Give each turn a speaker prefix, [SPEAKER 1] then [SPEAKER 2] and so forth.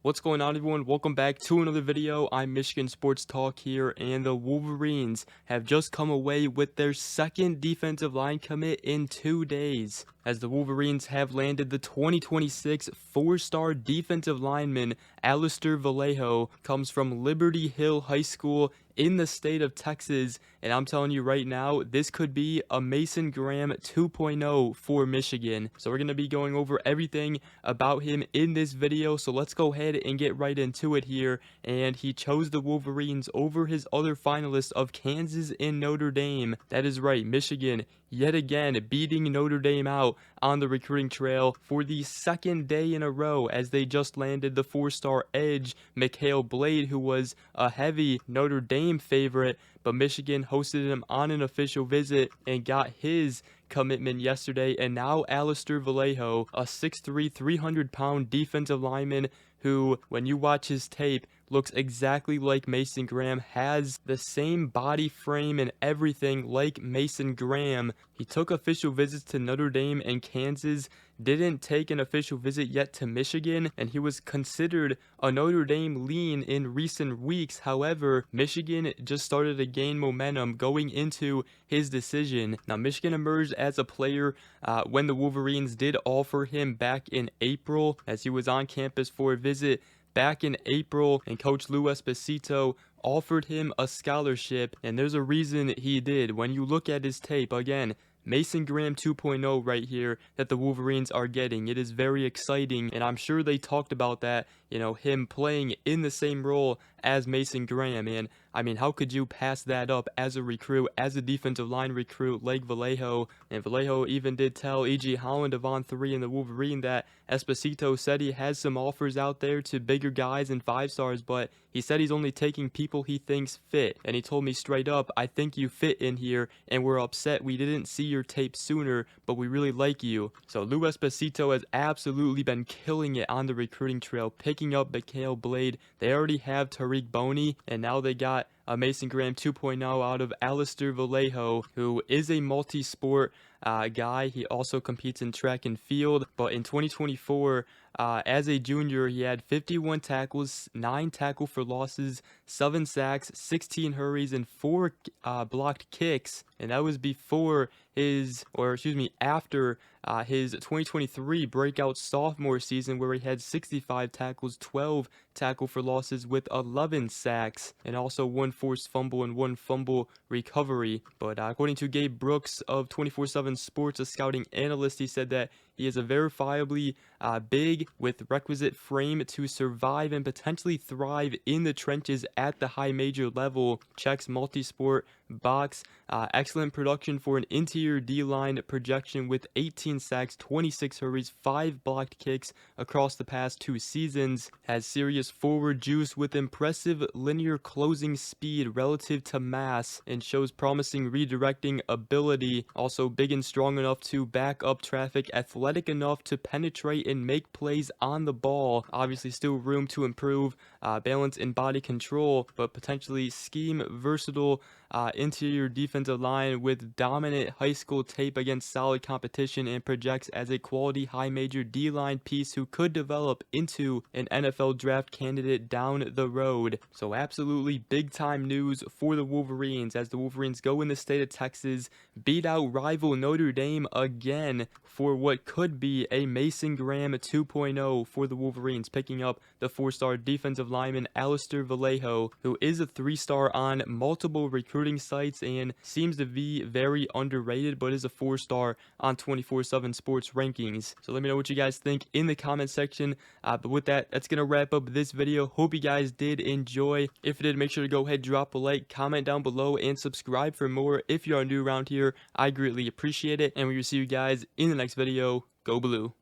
[SPEAKER 1] What's going on, everyone? Welcome back to another video. I'm Michigan Sports Talk here, and the Wolverines have just come away with their second defensive line commit in 2 days, as the Wolverines have landed the 2026 four-star defensive lineman Alister Vallejo. Comes from Liberty Hill High School in the state of Texas, and I'm telling you right now, this could be a Mason Graham 2.0 for Michigan. So we're going to be going over everything about him in this video, so let's go ahead and get right into it here. And he chose the Wolverines over his other finalists of Kansas and Notre Dame. That is right, Michigan yet again beating Notre Dame out on the recruiting trail for the second day in a row, as they just landed the four-star edge Mikhail Blade, who was a heavy Notre Dame favorite, but Michigan hosted him on an official visit and got his commitment yesterday. And now Alister Vallejo, a 6'3", 300-pound defensive lineman who, when you watch his tape, looks exactly like Mason Graham, has the same body frame and everything like Mason Graham. He took official visits to Notre Dame and Kansas, didn't take an official visit yet to Michigan, and he was considered a Notre Dame lean in recent weeks. However, Michigan just started to gain momentum going into his decision. Now, Michigan emerged as a player when the Wolverines did offer him back in April, as he was on campus for a visit back in April, and Coach Lou Esposito offered him a scholarship, and there's a reason he did. When you look at his tape, again, Mason Graham 2.0 right here that the Wolverines are getting. It is very exciting, and I'm sure they talked about that, him playing in the same role as Mason Graham. And I mean, how could you pass that up as a recruit, as a defensive line recruit like Vallejo? And Vallejo even did tell E.G. Holland of On3 and the Wolverine that Esposito said he has some offers out there to bigger guys and 5-stars, but he said he's only taking people he thinks fit. And he told me straight up, I think you fit in here, and we're upset we didn't see your tape sooner, but we really like you. So Lou Esposito has absolutely been killing it on the recruiting trail, picking up Mikhail Blade. They already have Tariq Boney, and now they got Mason Graham 2.0 out of Alister Vallejo, who is a multi-sport guy. He also competes in track and field, but in 2024, as a junior, he had 51 tackles, 9 tackle for losses, 7 sacks, 16 hurries, and 4 blocked kicks. And that was after his 2023 breakout sophomore season, where he had 65 tackles, 12 tackle for losses with 11 sacks, and also 1 forced fumble and 1 fumble recovery. But according to Gabe Brooks of 24/7 Sports, a scouting analyst, he said that he is a verifiably big with requisite frame to survive and potentially thrive in the trenches at the high major level. Checks multi-sport box. Excellent production for an interior D-line projection with 18 sacks, 26 hurries, 5 blocked kicks across the past 2 seasons. Has serious forward juice with impressive linear closing speed relative to mass, and shows promising redirecting ability. Also big and strong enough to back up traffic, athletic enough to penetrate and make plays on the ball. Obviously still room to improve balance and body control, but potentially scheme versatile interior defensive line with dominant high school tape against solid competition, and projects as a quality high major D-line piece who could develop into an NFL draft candidate down the road. So absolutely big time news for the Wolverines, as the Wolverines go in the state of Texas, beat out rival Notre Dame again for what could be a Mason Graham 2.0 for the Wolverines, picking up the 4-star defensive lineman Alister Vallejo, who is a 3-star on multiple recruiting sites and seems to be very underrated, but is a 4-star on 24/7 Sports rankings. So let me know what you guys think in the comment section. But with that, that's gonna wrap up this video. Hope you guys did enjoy. If you did, make sure to go ahead, drop a like, comment down below, and subscribe for more if you are new around here. I greatly appreciate it, and we will see you guys in the next video. Go Blue.